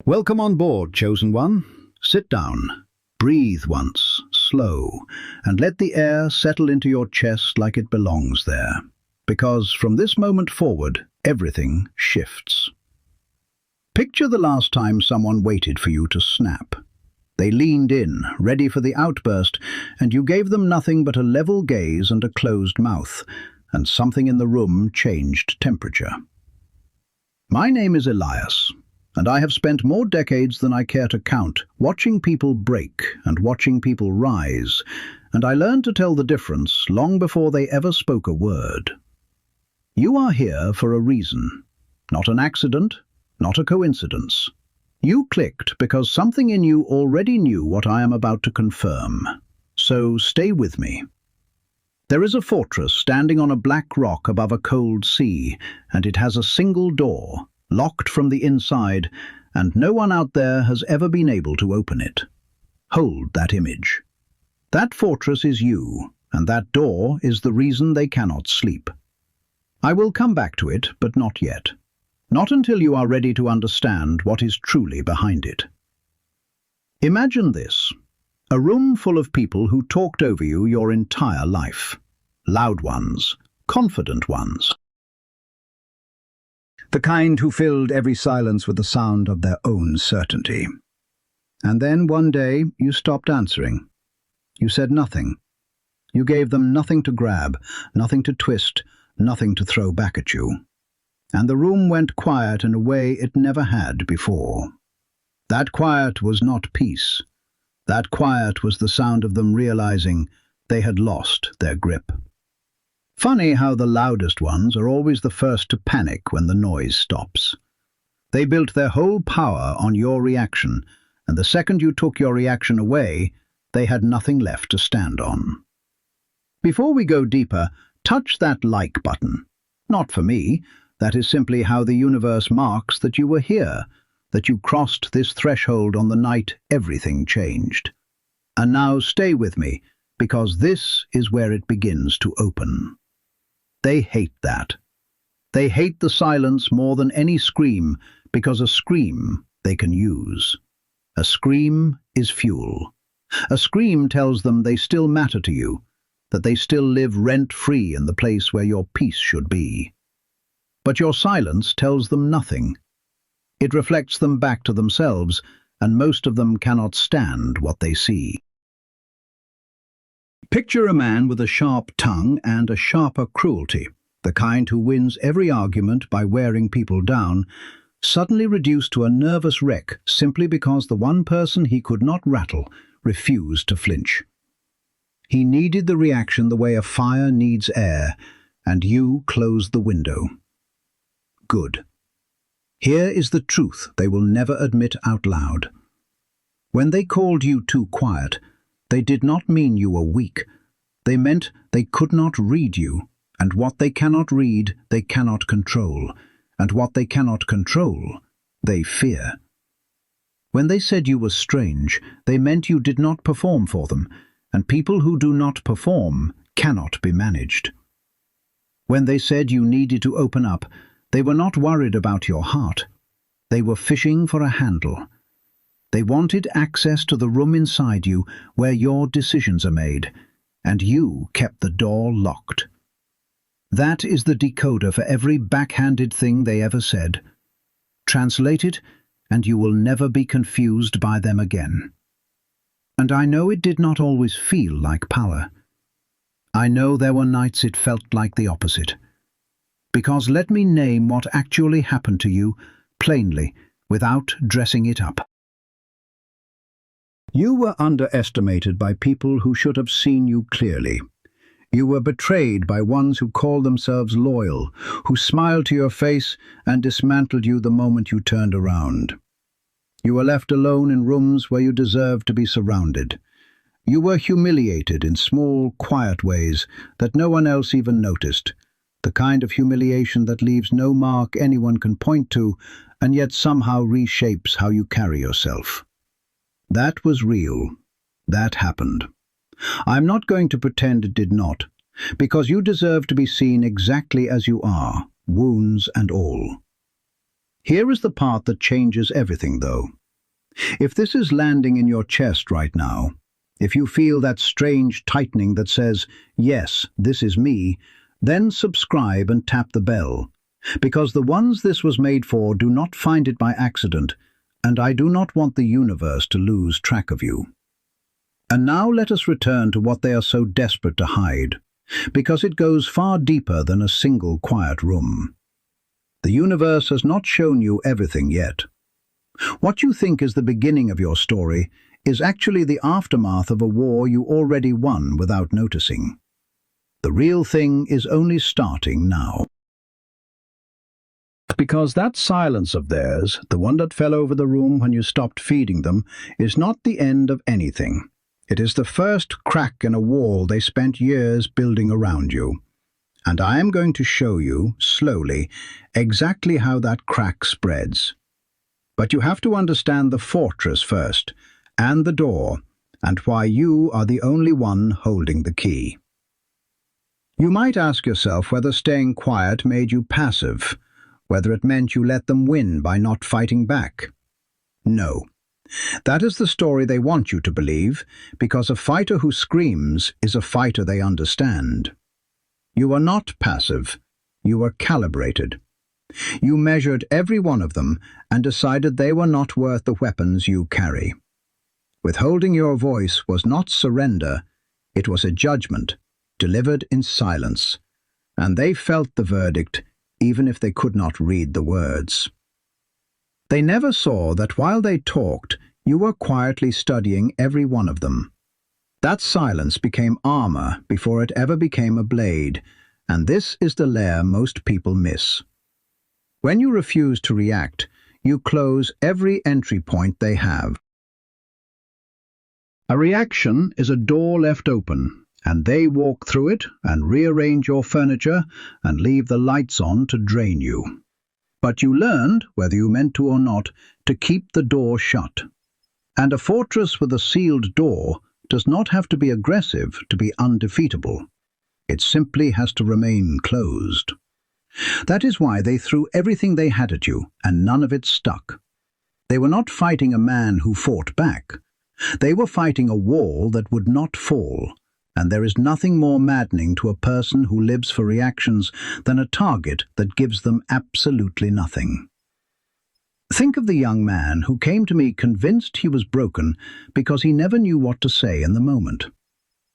Welcome on board, chosen one. Sit down, breathe once, slow, and let the air settle into your chest like it belongs there. Because from this moment forward, everything shifts. Picture the last time someone waited for you to snap. They leaned in, ready for the outburst, and you gave them nothing but a level gaze and a closed mouth, and something in the room changed temperature. My name is Elias, and I have spent more decades than I care to count watching people break and watching people rise, and I learned to tell the difference long before they ever spoke a word. You are here for a reason, not an accident, not a coincidence. You clicked because something in you already knew what I am about to confirm. So stay with me. There is a fortress standing on a black rock above a cold sea, and it has a single door, locked from the inside, and no one out there has ever been able to open it. Hold that image. That fortress is you, and that door is the reason they cannot sleep. I will come back to it, but not yet. Not until you are ready to understand what is truly behind it. Imagine this: a room full of people who talked over you your entire life. Loud ones, confident ones. The kind who filled every silence with the sound of their own certainty. And then one day you stopped answering. You said nothing. You gave them nothing to grab, nothing to twist, nothing to throw back at you. And the room went quiet in a way it never had before. That quiet was not peace. That quiet was the sound of them realizing they had lost their grip. Funny how the loudest ones are always the first to panic when the noise stops. They built their whole power on your reaction, and the second you took your reaction away, they had nothing left to stand on. Before we go deeper, touch that like button. Not for me. That is simply how the universe marks that you were here, that you crossed this threshold on the night everything changed. And now stay with me, because this is where it begins to open. They hate that. They hate the silence more than any scream, because a scream they can use. A scream is fuel. A scream tells them they still matter to you, that they still live rent-free in the place where your peace should be. But your silence tells them nothing. It reflects them back to themselves, and most of them cannot stand what they see. Picture a man with a sharp tongue and a sharper cruelty, the kind who wins every argument by wearing people down, suddenly reduced to a nervous wreck simply because the one person he could not rattle refused to flinch. He needed the reaction the way a fire needs air, and you closed the window. Good. Here is the truth they will never admit out loud. When they called you too quiet, they did not mean you were weak. They meant they could not read you, and what they cannot read, they cannot control, and what they cannot control, they fear. When they said you were strange, they meant you did not perform for them, and people who do not perform cannot be managed. When they said you needed to open up, they were not worried about your heart. They were fishing for a handle. They wanted access to the room inside you where your decisions are made, and you kept the door locked. That is the decoder for every backhanded thing they ever said. Translate it, and you will never be confused by them again. And I know it did not always feel like power. I know there were nights it felt like the opposite. Because let me name what actually happened to you, plainly, without dressing it up. You were underestimated by people who should have seen you clearly. You were betrayed by ones who called themselves loyal, who smiled to your face and dismantled you the moment you turned around. You were left alone in rooms where you deserved to be surrounded. You were humiliated in small, quiet ways that no one else even noticed, the kind of humiliation that leaves no mark anyone can point to and yet somehow reshapes how you carry yourself. That was real. That happened. I'm not going to pretend it did not, because you deserve to be seen exactly as you are, wounds and all. Here is the part that changes everything, though. If this is landing in your chest right now, if you feel that strange tightening that says, "Yes, this is me," then subscribe and tap the bell, because the ones this was made for do not find it by accident, and I do not want the universe to lose track of you. And now let us return to what they are so desperate to hide, because it goes far deeper than a single quiet room. The universe has not shown you everything yet. What you think is the beginning of your story is actually the aftermath of a war you already won without noticing. The real thing is only starting now. Because that silence of theirs, the one that fell over the room when you stopped feeding them, is not the end of anything. It is the first crack in a wall they spent years building around you. And I am going to show you, slowly, exactly how that crack spreads. But you have to understand the fortress first, and the door, and why you are the only one holding the key. You might ask yourself whether staying quiet made you passive, whether it meant you let them win by not fighting back. No. That is the story they want you to believe, because a fighter who screams is a fighter they understand. You are not passive. You are calibrated. You measured every one of them and decided they were not worth the weapons you carry. Withholding your voice was not surrender, it was a judgment, delivered in silence, and they felt the verdict even if they could not read the words. They never saw that while they talked, you were quietly studying every one of them. That silence became armor before it ever became a blade, and this is the layer most people miss. When you refuse to react, you close every entry point they have. A reaction is a door left open, and they walk through it and rearrange your furniture and leave the lights on to drain you. But you learned, whether you meant to or not, to keep the door shut. And a fortress with a sealed door does not have to be aggressive to be undefeatable. It simply has to remain closed. That is why they threw everything they had at you, and none of it stuck. They were not fighting a man who fought back. They were fighting a wall that would not fall, and there is nothing more maddening to a person who lives for reactions than a target that gives them absolutely nothing. Think of the young man who came to me convinced he was broken because he never knew what to say in the moment.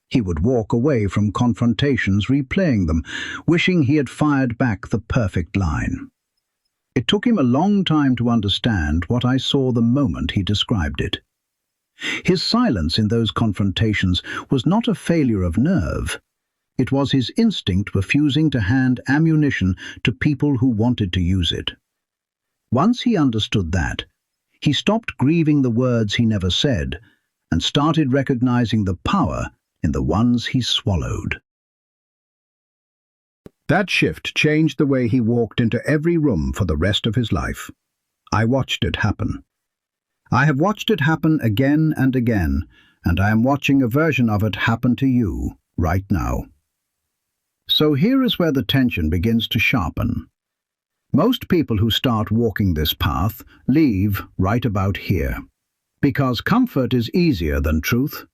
He would walk away from confrontations replaying them, wishing he had fired back the perfect line. It took him a long time to understand what I saw the moment he described it. His silence in those confrontations was not a failure of nerve. It was his instinct refusing to hand ammunition to people who wanted to use it. Once he understood that, he stopped grieving the words he never said and started recognizing the power in the ones he swallowed. That shift changed the way he walked into every room for the rest of his life. I watched it happen. I have watched it happen again and again, and I am watching a version of it happen to you right now. So here is where the tension begins to sharpen. Most people who start walking this path leave right about here, because comfort is easier than truth.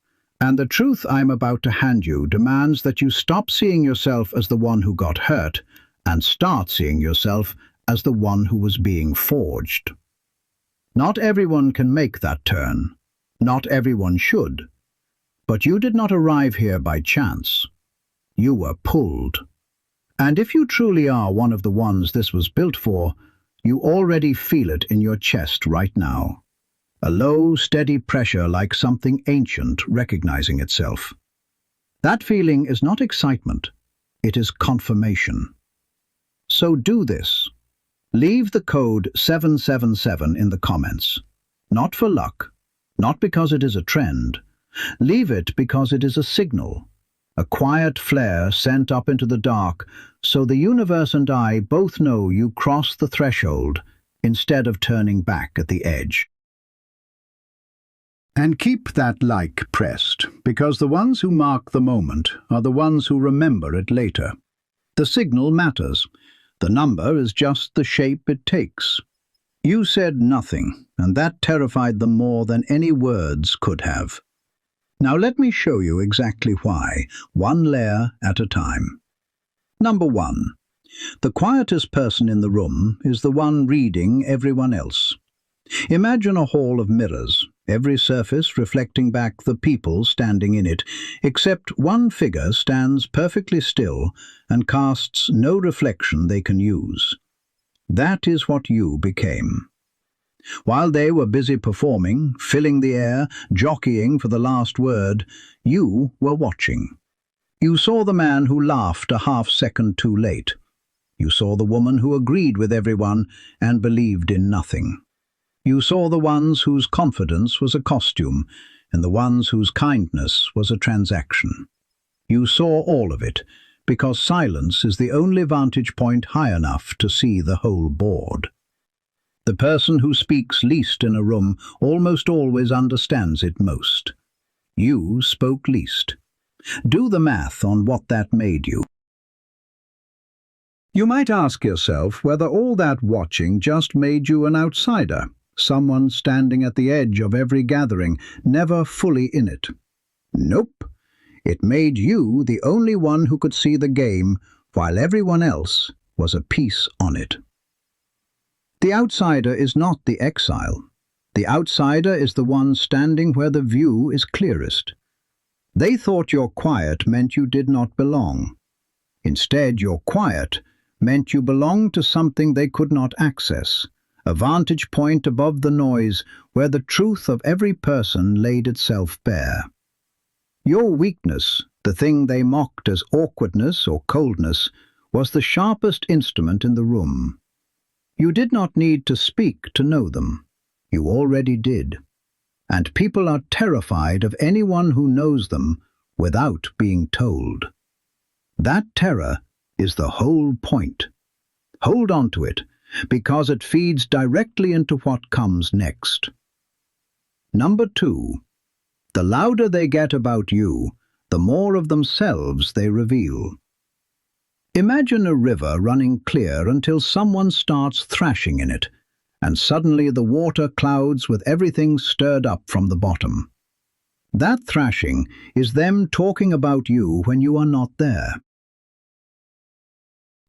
And the truth I'm about to hand you demands that you stop seeing yourself as the one who got hurt and start seeing yourself as the one who was being forged. Not everyone can make that turn. Not everyone should. But you did not arrive here by chance. You were pulled. And if you truly are one of the ones this was built for, you already feel it in your chest right now. A low, steady pressure like something ancient recognizing itself. That feeling is not excitement, it is confirmation. So do this. Leave the code 777 in the comments. Not for luck, not because it is a trend. Leave it because it is a signal, a quiet flare sent up into the dark, so the universe and I both know you crossed the threshold instead of turning back at the edge. And keep that like pressed, because the ones who mark the moment are the ones who remember it later. The signal matters. The number is just the shape it takes. You said nothing, and that terrified them more than any words could have. Now let me show you exactly why, one layer at a time. Number 1. The quietest person in the room is the one reading everyone else. Imagine a hall of mirrors, every surface reflecting back the people standing in it, except one figure stands perfectly still and casts no reflection they can use. That is what you became. While they were busy performing, filling the air, jockeying for the last word, you were watching. You saw the man who laughed a half-second too late. You saw the woman who agreed with everyone and believed in nothing. You saw the ones whose confidence was a costume, and the ones whose kindness was a transaction. You saw all of it, because silence is the only vantage point high enough to see the whole board. The person who speaks least in a room almost always understands it most. You spoke least. Do the math on what that made you. You might ask yourself whether all that watching just made you an outsider, someone standing at the edge of every gathering, never fully in it. Nope. It made you the only one who could see the game, while everyone else was a piece on it. The outsider is not the exile. The outsider is the one standing where the view is clearest. They thought your quiet meant you did not belong. Instead, your quiet meant you belonged to something they could not access, a vantage point above the noise where the truth of every person laid itself bare. Your weakness, the thing they mocked as awkwardness or coldness, was the sharpest instrument in the room. You did not need to speak to know them. You already did. And people are terrified of anyone who knows them without being told. That terror is the whole point. Hold on to it, because it feeds directly into what comes next. Number 2. The louder they get about you, the more of themselves they reveal. Imagine a river running clear until someone starts thrashing in it, and suddenly the water clouds with everything stirred up from the bottom. That thrashing is them talking about you when you are not there.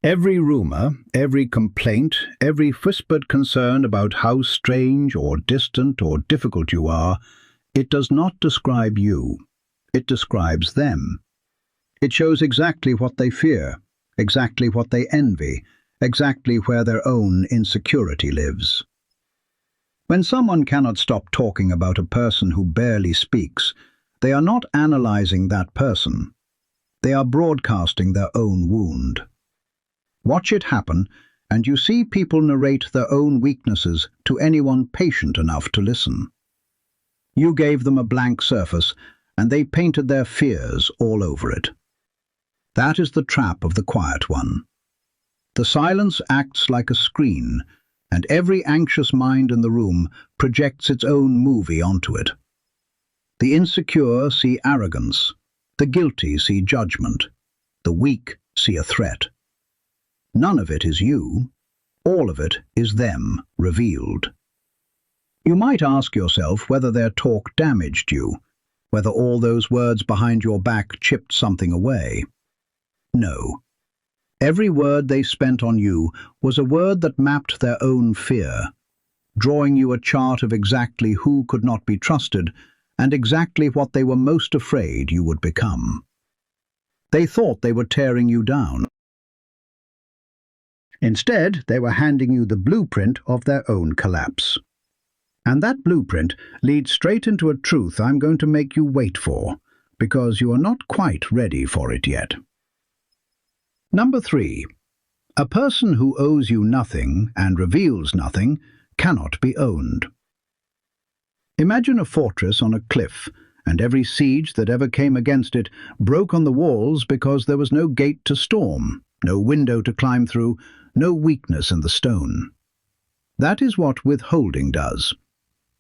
Every rumor, every complaint, every whispered concern about how strange or distant or difficult you are, it does not describe you. It describes them. It shows exactly what they fear, exactly what they envy, exactly where their own insecurity lives. When someone cannot stop talking about a person who barely speaks, they are not analyzing that person. They are broadcasting their own wound. Watch it happen, and you see people narrate their own weaknesses to anyone patient enough to listen. You gave them a blank surface, and they painted their fears all over it. That is the trap of the quiet one. The silence acts like a screen, and every anxious mind in the room projects its own movie onto it. The insecure see arrogance, the guilty see judgment, the weak see a threat. None of it is you. All of it is them revealed. You might ask yourself whether their talk damaged you, whether all those words behind your back chipped something away. No. Every word they spent on you was a word that mapped their own fear, drawing you a chart of exactly who could not be trusted and exactly what they were most afraid you would become. They thought they were tearing you down. Instead, they were handing you the blueprint of their own collapse. And that blueprint leads straight into a truth I'm going to make you wait for, because you are not quite ready for it yet. Number 3. A person who owes you nothing and reveals nothing cannot be owned. Imagine a fortress on a cliff, and every siege that ever came against it broke on the walls because there was no gate to storm, no window to climb through, no weakness in the stone. That is what withholding does.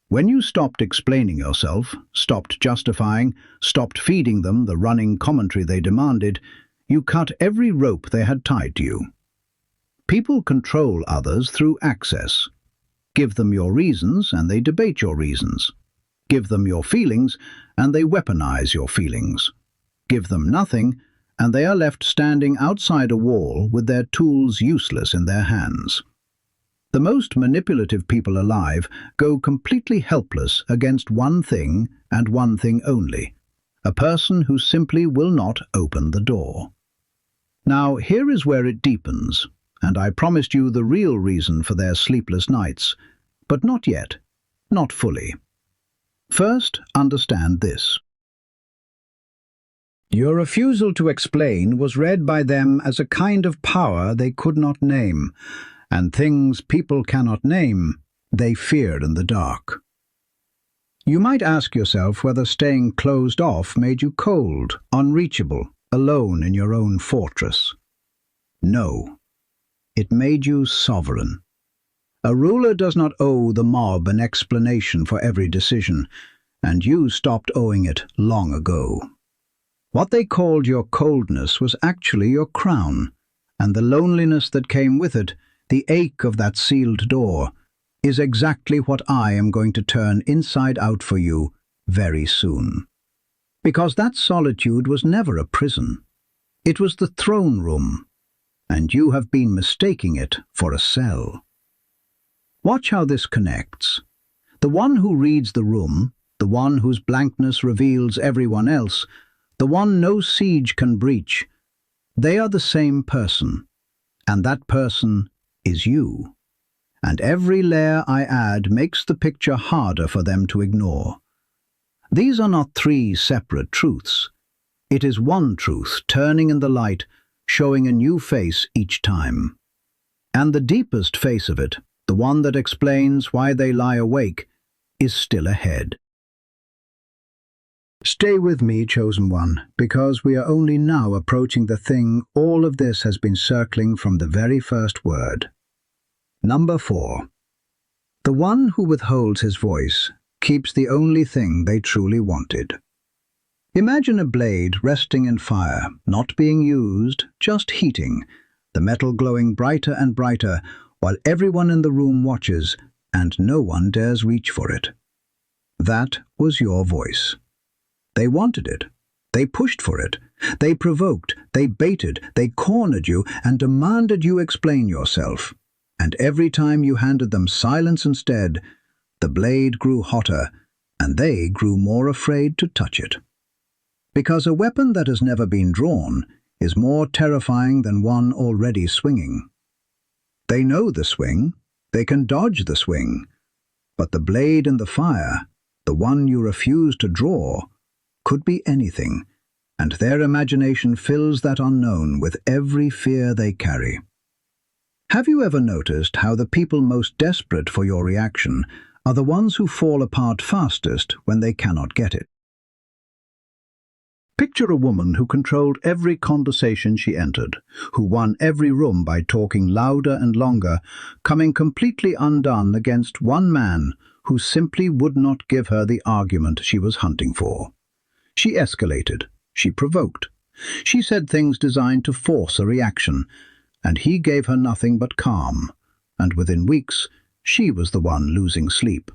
When you stopped explaining yourself, stopped justifying, stopped feeding them the running commentary they demanded, you cut every rope they had tied to you. People control others through access. Give them your reasons, and they debate your reasons. Give them your feelings, and they weaponize your feelings. Give them nothing, and they are left standing outside a wall with their tools useless in their hands. The most manipulative people alive go completely helpless against one thing and one thing only: a person who simply will not open the door. Now, here is where it deepens, and I promised you the real reason for their sleepless nights, but not yet, not fully. First, understand this. Your refusal to explain was read by them as a kind of power they could not name, and things people cannot name, they feared in the dark. You might ask yourself whether staying closed off made you cold, unreachable, alone in your own fortress. No, it made you sovereign. A ruler does not owe the mob an explanation for every decision, and you stopped owing it long ago. What they called your coldness was actually your crown, and the loneliness that came with it, the ache of that sealed door, is exactly what I am going to turn inside out for you very soon. Because that solitude was never a prison. It was the throne room, and you have been mistaking it for a cell. Watch how this connects. The one who reads the room, the one whose blankness reveals everyone else, the one no siege can breach, they are the same person, and that person is you. And every layer I add makes the picture harder for them to ignore. These are not three separate truths. It is one truth turning in the light, showing a new face each time. And the deepest face of it, the one that explains why they lie awake, is still ahead. Stay with me, chosen one, because we are only now approaching the thing all of this has been circling from the very first word. Number 4. The one who withholds his voice keeps the only thing they truly wanted. Imagine a blade resting in fire, not being used, just heating, the metal glowing brighter and brighter, while everyone in the room watches, and no one dares reach for it. That was your voice. They wanted it. They pushed for it. They provoked, they baited, they cornered you, and demanded you explain yourself. And every time you handed them silence instead, the blade grew hotter, and they grew more afraid to touch it. Because a weapon that has never been drawn is more terrifying than one already swinging. They know the swing, they can dodge the swing, but the blade in the fire, the one you refuse to draw, could be anything, and their imagination fills that unknown with every fear they carry. Have you ever noticed how the people most desperate for your reaction are the ones who fall apart fastest when they cannot get it? Picture a woman who controlled every conversation she entered, who won every room by talking louder and longer, coming completely undone against one man who simply would not give her the argument she was hunting for. She escalated, she provoked, she said things designed to force a reaction, and he gave her nothing but calm, and within weeks she was the one losing sleep.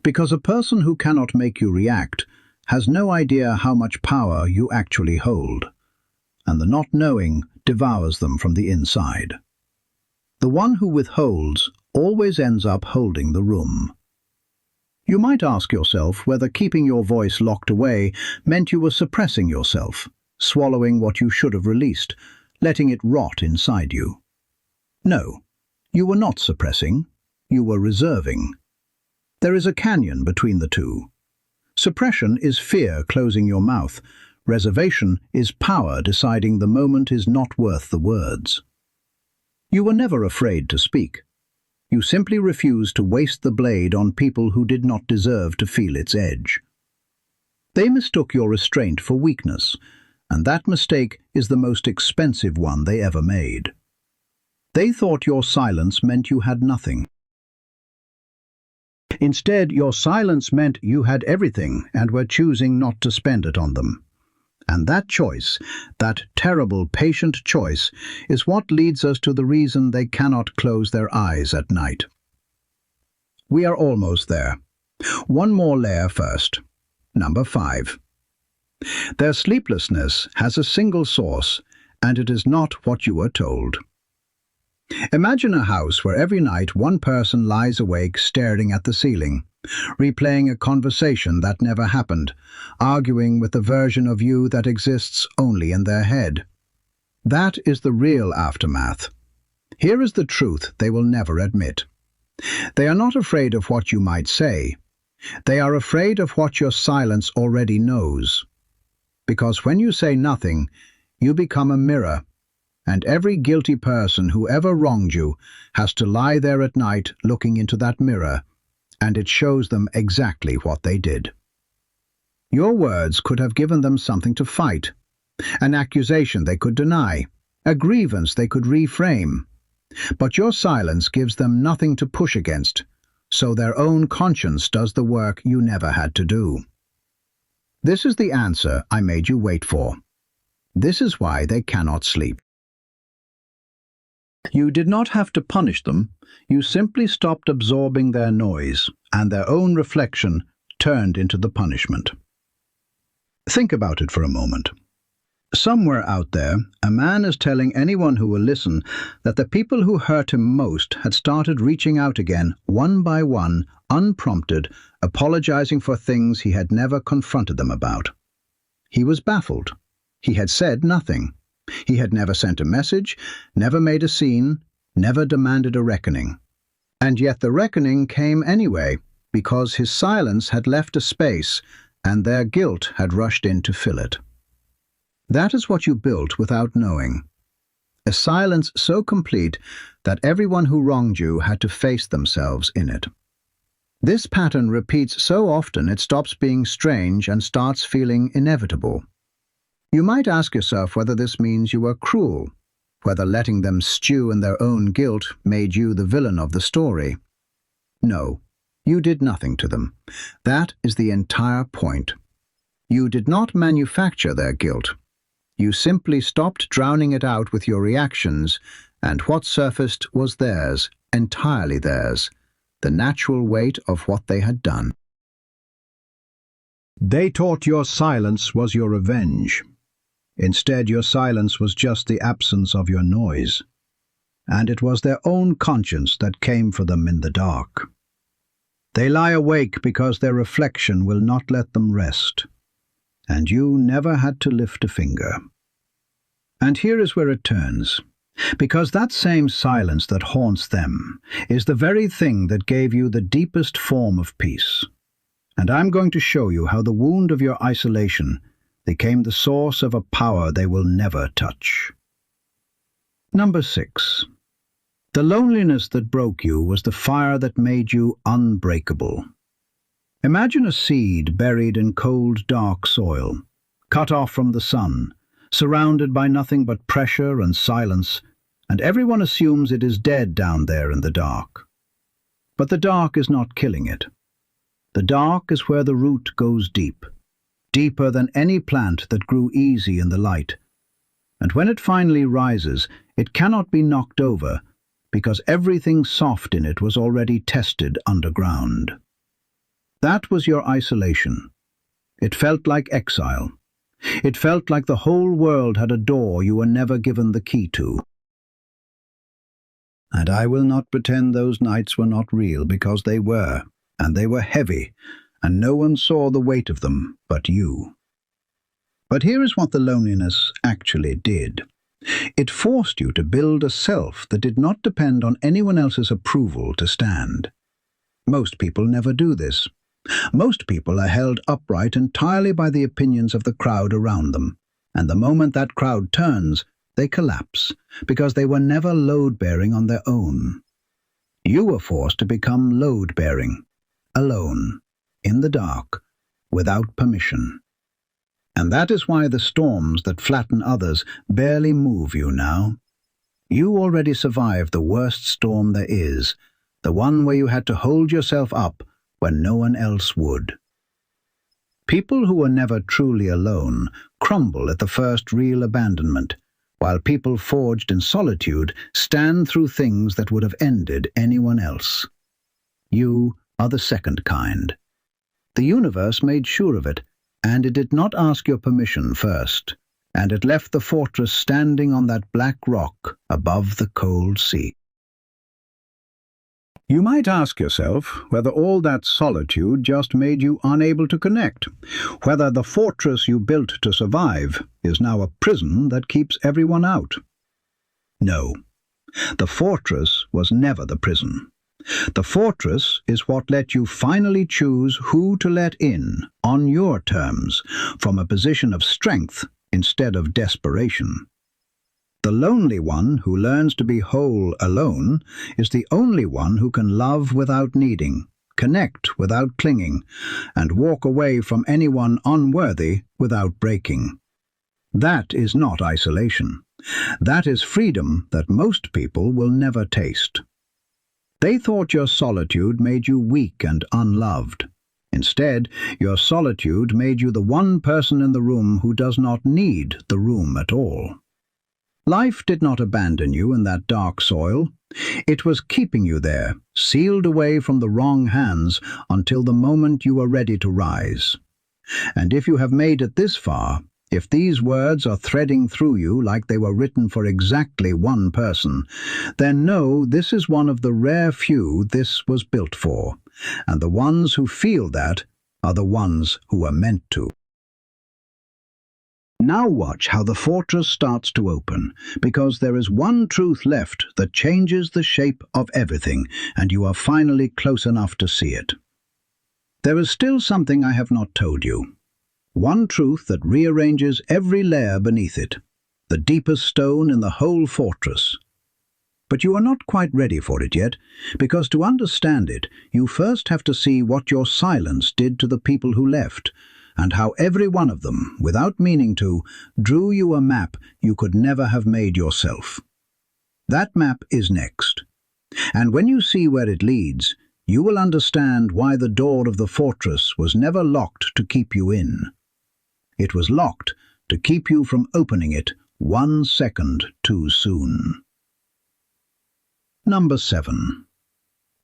Because a person who cannot make you react has no idea how much power you actually hold, and the not knowing devours them from the inside. The one who withholds always ends up holding the room. You might ask yourself whether keeping your voice locked away meant you were suppressing yourself, swallowing what you should have released, letting it rot inside you. No, you were not suppressing, you were reserving. There is a canyon between the two. Suppression is fear closing your mouth. Reservation is power deciding the moment is not worth the words. You were never afraid to speak. You simply refused to waste the blade on people who did not deserve to feel its edge. They mistook your restraint for weakness, and that mistake is the most expensive one they ever made. They thought your silence meant you had nothing. Instead, your silence meant you had everything and were choosing not to spend it on them. And that choice, that terrible, patient choice, is what leads us to the reason they cannot close their eyes at night. We are almost there. One more layer first. Number 5. Their sleeplessness has a single source, and it is not what you are told. Imagine a house where every night one person lies awake staring at the ceiling, replaying a conversation that never happened, arguing with the version of you that exists only in their head. That is the real aftermath. Here is the truth they will never admit. They are not afraid of what you might say. They are afraid of what your silence already knows. Because when you say nothing, you become a mirror, and every guilty person who ever wronged you has to lie there at night looking into that mirror, and it shows them exactly what they did. Your words could have given them something to fight, an accusation they could deny, a grievance they could reframe. But your silence gives them nothing to push against, so their own conscience does the work you never had to do. This is the answer I made you wait for. This is why they cannot sleep. You did not have to punish them. You simply stopped absorbing their noise, and their own reflection turned into the punishment. Think about it for a moment. Somewhere out there, a man is telling anyone who will listen that the people who hurt him most had started reaching out again, one by one, unprompted, apologizing for things he had never confronted them about. He was baffled. He had said nothing. He had never sent a message, never made a scene, never demanded a reckoning. And yet the reckoning came anyway, because his silence had left a space, and their guilt had rushed in to fill it. That is what you built without knowing. A silence so complete that everyone who wronged you had to face themselves in it. This pattern repeats so often it stops being strange and starts feeling inevitable. You might ask yourself whether this means you were cruel, whether letting them stew in their own guilt made you the villain of the story. No, you did nothing to them. That is the entire point. You did not manufacture their guilt. You simply stopped drowning it out with your reactions, and what surfaced was theirs, entirely theirs, the natural weight of what they had done. They taught your silence was your revenge. Instead, your silence was just the absence of your noise, and it was their own conscience that came for them in the dark. They lie awake because their reflection will not let them rest, and you never had to lift a finger. And here is where it turns, because that same silence that haunts them is the very thing that gave you the deepest form of peace. And I'm going to show you how the wound of your isolation became the source of a power they will never touch. Number 6. The loneliness that broke you was the fire that made you unbreakable. Imagine a seed buried in cold, dark soil, cut off from the sun, surrounded by nothing but pressure and silence, and everyone assumes it is dead down there in the dark. But the dark is not killing it. The dark is where the root goes deep, deeper than any plant that grew easy in the light. And when it finally rises, it cannot be knocked over, because everything soft in it was already tested underground. That was your isolation. It felt like exile. It felt like the whole world had a door you were never given the key to. And I will not pretend those nights were not real, because they were, and they were heavy, and no one saw the weight of them but you. But here is what the loneliness actually did. It forced you to build a self that did not depend on anyone else's approval to stand. Most people never do this. Most people are held upright entirely by the opinions of the crowd around them, and the moment that crowd turns, they collapse, because they were never load-bearing on their own. You were forced to become load-bearing, alone, in the dark, without permission. And that is why the storms that flatten others barely move you now. You already survived the worst storm there is, the one where you had to hold yourself up when no one else would. People who are never truly alone crumble at the first real abandonment, while people forged in solitude stand through things that would have ended anyone else. You are the second kind. The universe made sure of it, and it did not ask your permission first, and it left the fortress standing on that black rock above the cold sea. You might ask yourself whether all that solitude just made you unable to connect, whether the fortress you built to survive is now a prison that keeps everyone out. No, the fortress was never the prison. The fortress is what let you finally choose who to let in on your terms, from a position of strength instead of desperation. The lonely one who learns to be whole alone is the only one who can love without needing, connect without clinging, and walk away from anyone unworthy without breaking. That is not isolation. That is freedom that most people will never taste. They thought your solitude made you weak and unloved. Instead, your solitude made you the one person in the room who does not need the room at all. Life did not abandon you in that dark soil. It was keeping you there, sealed away from the wrong hands until the moment you are ready to rise. And if you have made it this far, if these words are threading through you like they were written for exactly one person, then know this is one of the rare few this was built for, and the ones who feel that are the ones who are meant to. Now watch how the fortress starts to open, because there is one truth left that changes the shape of everything, and you are finally close enough to see it. There is still something I have not told you. One truth that rearranges every layer beneath it, the deepest stone in the whole fortress. But you are not quite ready for it yet, because to understand it, you first have to see what your silence did to the people who left, and how every one of them, without meaning to, drew you a map you could never have made yourself. That map is next. And when you see where it leads, you will understand why the door of the fortress was never locked to keep you in. It was locked to keep you from opening it 1 second too soon. Number 7.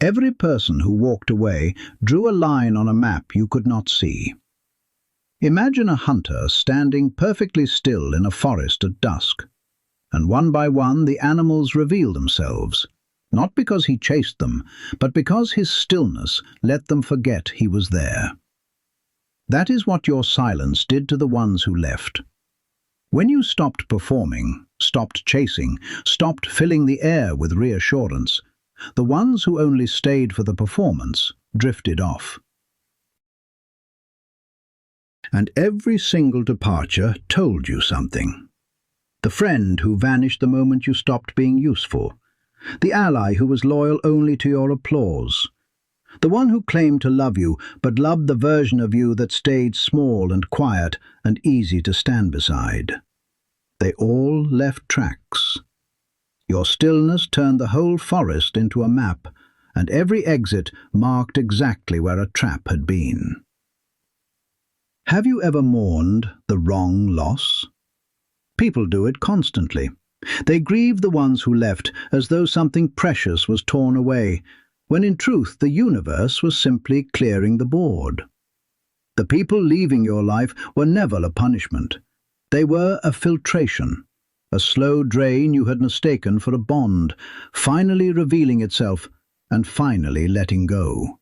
Every person who walked away drew a line on a map you could not see. Imagine a hunter standing perfectly still in a forest at dusk, and one by one the animals reveal themselves, not because he chased them, but because his stillness let them forget he was there. That is what your silence did to the ones who left. When you stopped performing, stopped chasing, stopped filling the air with reassurance, the ones who only stayed for the performance drifted off. And every single departure told you something. The friend who vanished the moment you stopped being useful. The ally who was loyal only to your applause. The one who claimed to love you, but loved the version of you that stayed small and quiet and easy to stand beside. They all left tracks. Your stillness turned the whole forest into a map, and every exit marked exactly where a trap had been. Have you ever mourned the wrong loss? People do it constantly. They grieve the ones who left as though something precious was torn away, when in truth the universe was simply clearing the board. The people leaving your life were never a punishment. They were a filtration, a slow drain you had mistaken for a bond, finally revealing itself and finally letting go.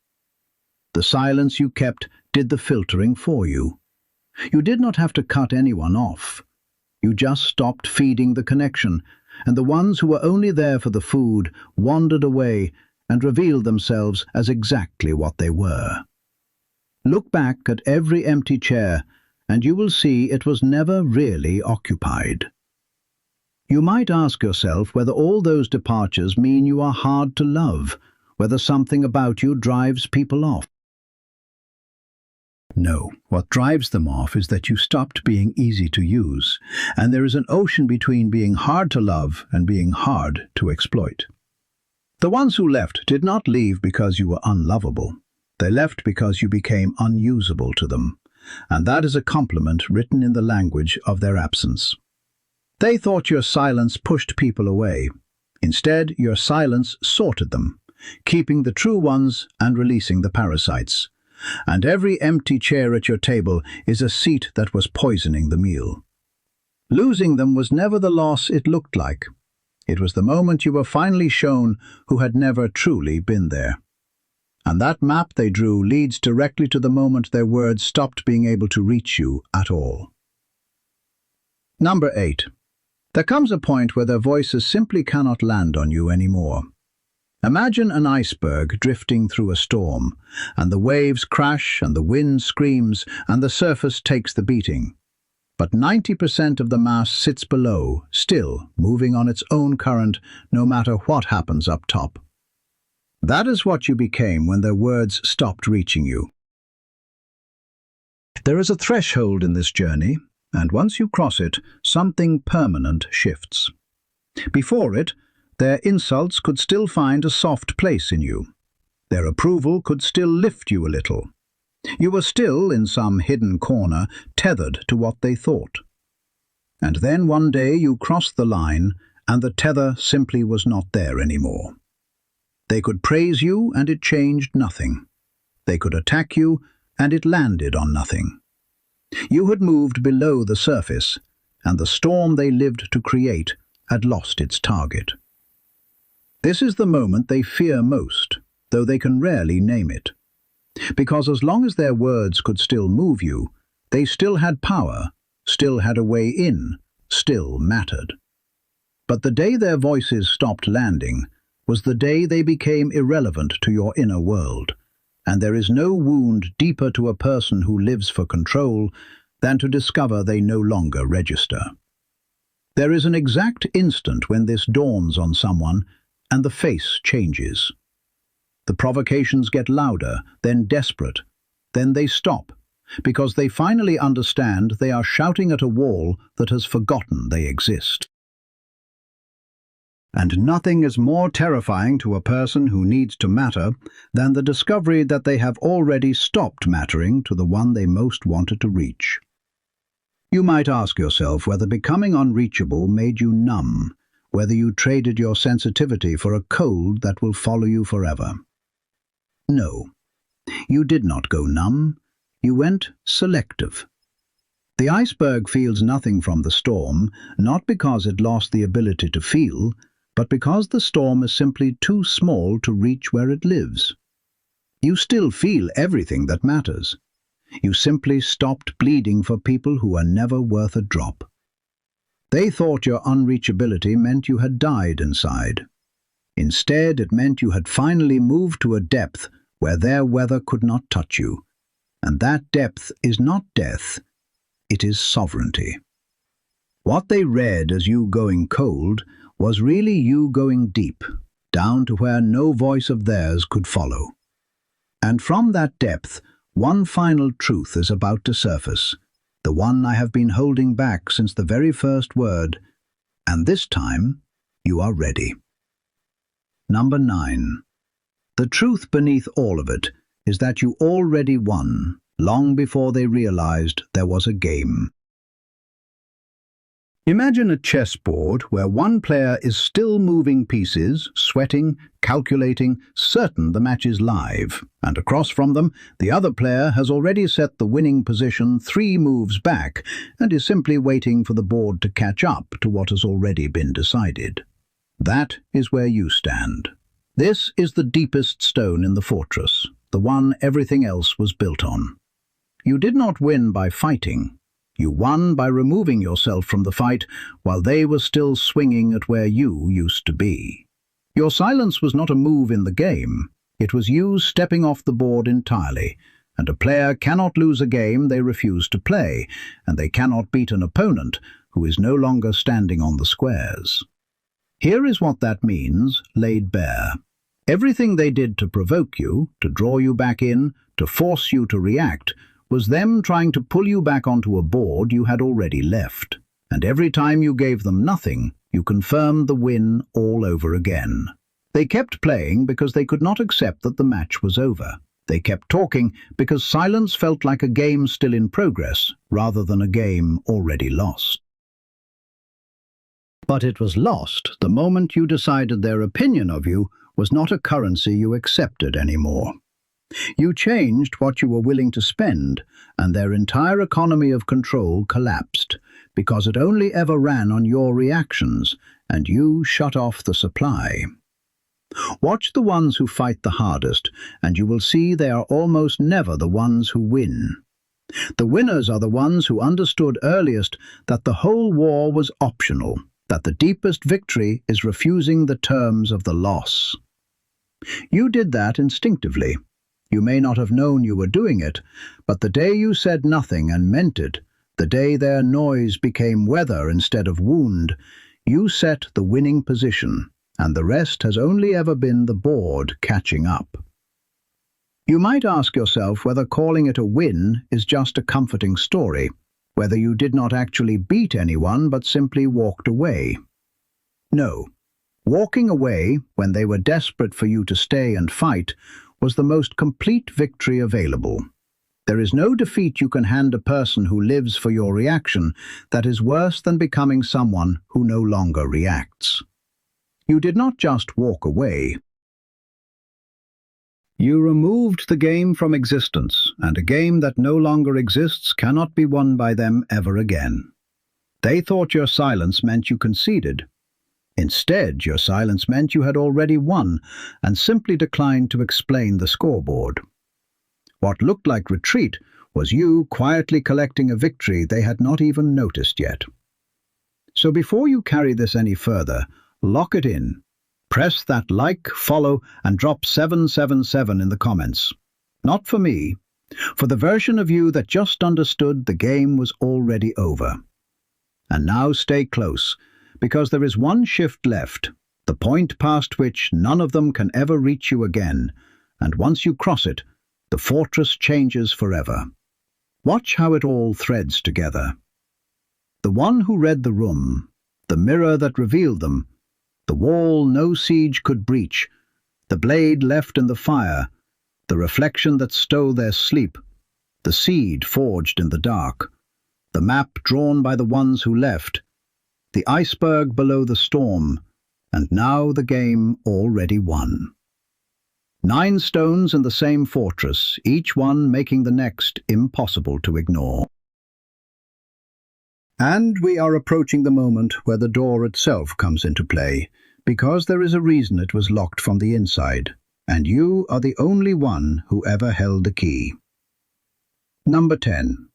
The silence you kept did the filtering for you. You did not have to cut anyone off. You just stopped feeding the connection, and the ones who were only there for the food wandered away and revealed themselves as exactly what they were. Look back at every empty chair, and you will see it was never really occupied. You might ask yourself whether all those departures mean you are hard to love, whether something about you drives people off. No, what drives them off is that you stopped being easy to use, and there is an ocean between being hard to love and being hard to exploit. The ones who left did not leave because you were unlovable. They left because you became unusable to them, and that is a compliment written in the language of their absence. They thought your silence pushed people away. Instead, your silence sorted them, keeping the true ones and releasing the parasites. And every empty chair at your table is a seat that was poisoning the meal. Losing them was never the loss it looked like. It was the moment you were finally shown who had never truly been there. And that map they drew leads directly to the moment their words stopped being able to reach you at all. Number 8. There comes a point where their voices simply cannot land on you anymore. Imagine an iceberg drifting through a storm, and the waves crash and the wind screams and the surface takes the beating. But 90% of the mass sits below, still moving on its own current no matter what happens up top. That is what you became when their words stopped reaching you. There is a threshold in this journey, and once you cross it, something permanent shifts. Before it, their insults could still find a soft place in you. Their approval could still lift you a little. You were still, in some hidden corner, tethered to what they thought. And then one day you crossed the line, and the tether simply was not there anymore. They could praise you, and it changed nothing. They could attack you, and it landed on nothing. You had moved below the surface, and the storm they lived to create had lost its target. This is the moment they fear most, though they can rarely name it. Because as long as their words could still move you, they still had power, still had a way in, still mattered. But the day their voices stopped landing was the day they became irrelevant to your inner world, and there is no wound deeper to a person who lives for control than to discover they no longer register. There is an exact instant when this dawns on someone, and the face changes. The provocations get louder, then desperate, then they stop, because they finally understand they are shouting at a wall that has forgotten they exist. And nothing is more terrifying to a person who needs to matter than the discovery that they have already stopped mattering to the one they most wanted to reach. You might ask yourself whether becoming unreachable made you numb, whether you traded your sensitivity for a cold that will follow you forever. No, you did not go numb, you went selective. The iceberg feels nothing from the storm, not because it lost the ability to feel, but because the storm is simply too small to reach where it lives. You still feel everything that matters. You simply stopped bleeding for people who are never worth a drop. They thought your unreachability meant you had died inside. Instead, it meant you had finally moved to a depth where their weather could not touch you. And that depth is not death, it is sovereignty. What they read as you going cold was really you going deep, down to where no voice of theirs could follow. And from that depth, one final truth is about to surface, the one I have been holding back since the very first word, and this time you are ready. Number 9. The truth beneath all of it is that you already won, long before they realized there was a game. Imagine a chessboard where one player is still moving pieces, sweating, calculating, certain the match is live, and across from them, the other player has already set the winning position 3 moves back and is simply waiting for the board to catch up to what has already been decided. That is where you stand. This is the deepest stone in the fortress, the one everything else was built on. You did not win by fighting. You won by removing yourself from the fight while they were still swinging at where you used to be. Your silence was not a move in the game. It was you stepping off the board entirely, and a player cannot lose a game they refuse to play, and they cannot beat an opponent who is no longer standing on the squares. Here is what that means, laid bare. Everything they did to provoke you, to draw you back in, to force you to react, was them trying to pull you back onto a board you had already left. And every time you gave them nothing, you confirmed the win all over again. They kept playing because they could not accept that the match was over. They kept talking because silence felt like a game still in progress, rather than a game already lost. But it was lost the moment you decided their opinion of you was not a currency you accepted anymore. You changed what you were willing to spend, and their entire economy of control collapsed, because it only ever ran on your reactions, and you shut off the supply. Watch the ones who fight the hardest, and you will see they are almost never the ones who win. The winners are the ones who understood earliest that the whole war was optional, that the deepest victory is refusing the terms of the loss. You did that instinctively. You may not have known you were doing it, but the day you said nothing and meant it, the day their noise became weather instead of wound, you set the winning position, and the rest has only ever been the board catching up. You might ask yourself whether calling it a win is just a comforting story, whether you did not actually beat anyone but simply walked away. No, walking away when they were desperate for you to stay and fight was the most complete victory available. There is no defeat you can hand a person who lives for your reaction that is worse than becoming someone who no longer reacts. You did not just walk away. You removed the game from existence, and a game that no longer exists cannot be won by them ever again. They thought your silence meant you conceded. Instead, your silence meant you had already won and simply declined to explain the scoreboard. What looked like retreat was you quietly collecting a victory they had not even noticed yet. So before you carry this any further, lock it in. Press that like, follow, and drop 777 in the comments. Not for me, for the version of you that just understood the game was already over. And now stay close, because there is one shift left, the point past which none of them can ever reach you again, and once you cross it, the fortress changes forever. Watch how it all threads together. The one who read the room, the mirror that revealed them, the wall no siege could breach, the blade left in the fire, the reflection that stole their sleep, the seed forged in the dark, the map drawn by the ones who left, the iceberg below the storm, and now the game already won. 9 stones in the same fortress, each one making the next impossible to ignore. And we are approaching the moment where the door itself comes into play, because there is a reason it was locked from the inside, and you are the only one who ever held the key. Number 10.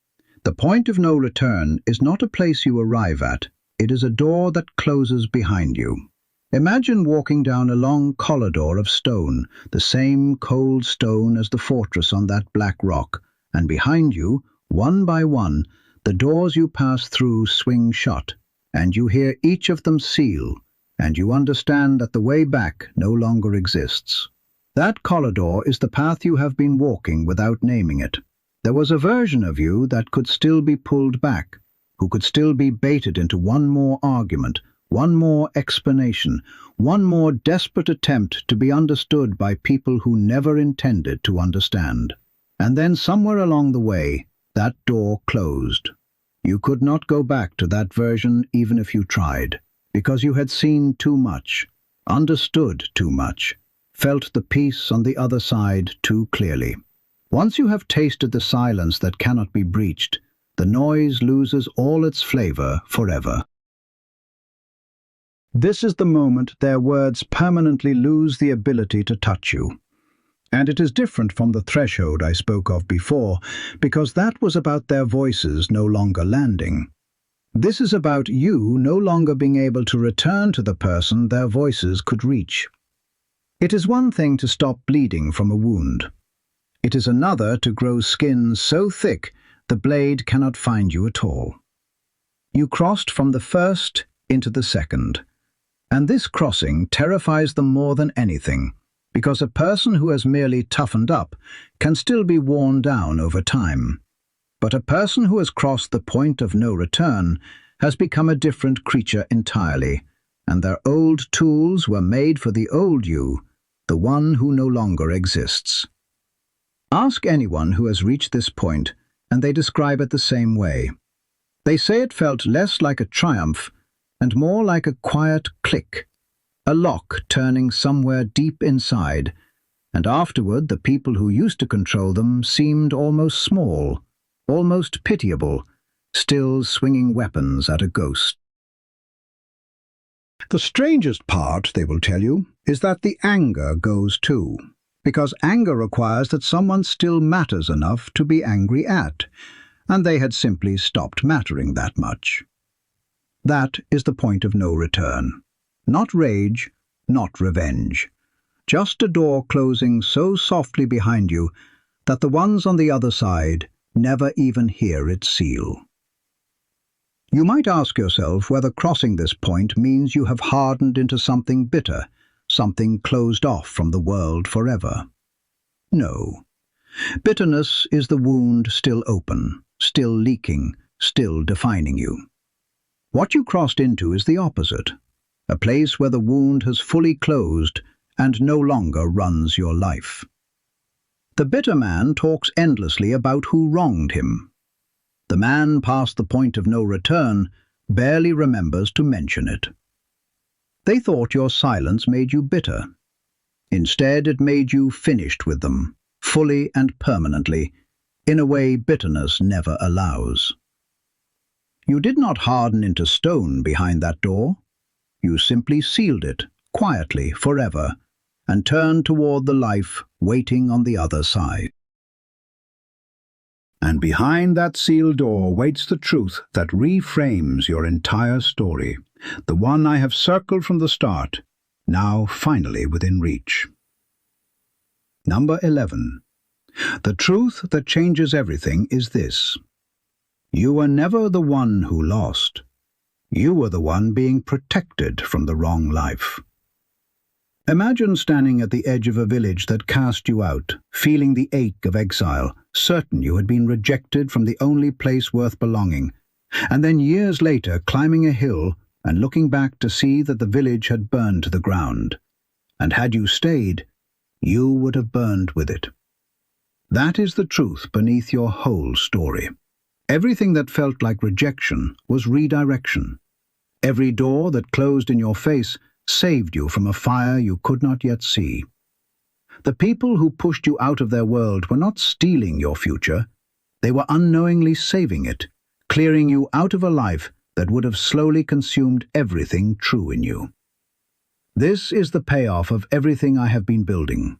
The point of no return is not a place you arrive at, it is a door that closes behind you. Imagine walking down a long corridor of stone, the same cold stone as the fortress on that black rock, and behind you, one by one, the doors you pass through swing shut, and you hear each of them seal, and you understand that the way back no longer exists. That corridor is the path you have been walking without naming it. There was a version of you that could still be pulled back, who could still be baited into one more argument, one more explanation, one more desperate attempt to be understood by people who never intended to understand. And then somewhere along the way, that door closed. You could not go back to that version even if you tried, because you had seen too much, understood too much, felt the peace on the other side too clearly. Once you have tasted the silence that cannot be breached, the noise loses all its flavor forever. This is the moment their words permanently lose the ability to touch you. And it is different from the threshold I spoke of before, because that was about their voices no longer landing. This is about you no longer being able to return to the person their voices could reach. It is one thing to stop bleeding from a wound. It is another to grow skin so thick the blade cannot find you at all. You crossed from the first into the second, and this crossing terrifies them more than anything, because a person who has merely toughened up can still be worn down over time. But a person who has crossed the point of no return has become a different creature entirely, and their old tools were made for the old you, the one who no longer exists. Ask anyone who has reached this point, and they describe it the same way. They say it felt less like a triumph and more like a quiet click, a lock turning somewhere deep inside, and afterward the people who used to control them seemed almost small, almost pitiable, still swinging weapons at a ghost. The strangest part, they will tell you, is that the anger goes too, because anger requires that someone still matters enough to be angry at, and they had simply stopped mattering that much. That is the point of no return. Not rage, not revenge. Just a door closing so softly behind you that the ones on the other side never even hear it seal. You might ask yourself whether crossing this point means you have hardened into something bitter, something closed off from the world forever. No. Bitterness is the wound still open, still leaking, still defining you. What you crossed into is the opposite, a place where the wound has fully closed and no longer runs your life. The bitter man talks endlessly about who wronged him. The man past the point of no return barely remembers to mention it. They thought your silence made you bitter. Instead, it made you finished with them, fully and permanently, in a way bitterness never allows. You did not harden into stone behind that door. You simply sealed it, quietly, forever, and turned toward the life waiting on the other side. And behind that sealed door waits the truth that reframes your entire story, the one I have circled from the start, now finally within reach. Number 11. The truth that changes everything is this. You were never the one who lost. You were the one being protected from the wrong life. Imagine standing at the edge of a village that cast you out, feeling the ache of exile, certain you had been rejected from the only place worth belonging, and then years later climbing a hill and looking back to see that the village had burned to the ground. And had you stayed, you would have burned with it. That is the truth beneath your whole story. Everything that felt like rejection was redirection. Every door that closed in your face saved you from a fire you could not yet see. The people who pushed you out of their world were not stealing your future. They were unknowingly saving it, clearing you out of a life that would have slowly consumed everything true in you. This is the payoff of everything I have been building.